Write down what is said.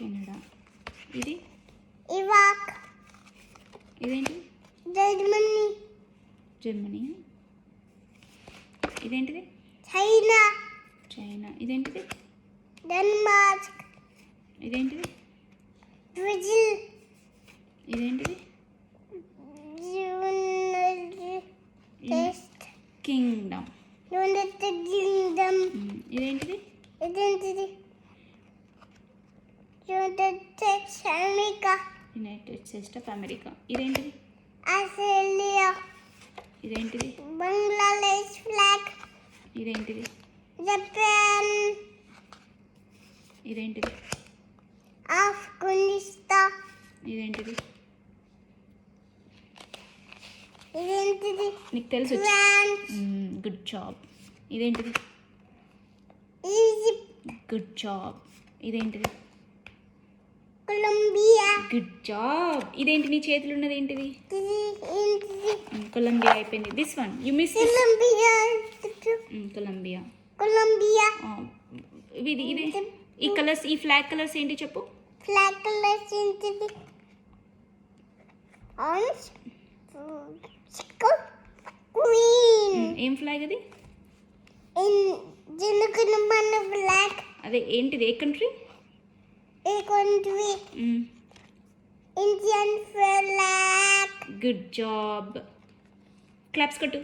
Canada. ఇది Iraq, ఇదేంటిది? Germany, Germany. ఇదేంటిది? China, China. ఇదేంటిది? డెన్మార్క్, ఇదేంటిది? బ్రెజిల్, ఇదేంటిది? United Kingdom. కింగ్డమ్. ఇదేంటిది? ఇదేంటిది? United States America, United States of America. ఇదేంటిది? ఆస్ట్రేలియా, ఇదేంటిది? బంగ్లాదేశ్ ఫ్లాగ్, ఇదేంటిది? జపాన్, ఇదేంటిది? ఆఫ్ఘనిస్తాన్, ఇదేంటిది? ఇదేంటిది? నీకు తెలుసు. France, good job. ఇదేంటిది? Egypt, good job. ఇదేంటిది? కొలంబియా. Good job. ఇదేంటి నీ చేతులు ఉన్నది ఏంటిది? ఇది ఏంటిది? కొలంబియా అయిపోయింది. This one you miss. Colombia, Colombia. Colombia. ఇది ఇదే. ఈ కలర్స్, ఈ ఫ్లాగ్ కలర్స్ ఏంటి చెప్పు? ఫ్లాగ్ కలర్స్ ఏంటిది? Orange, green. ఏం ఫ్లాగ్ అది? జనగణమన ఫ్లాగ్. అదే ఏంటిది? ఏ కంట్రీ? ఏ country? Indian flag. Good job. Claps కొట్టు.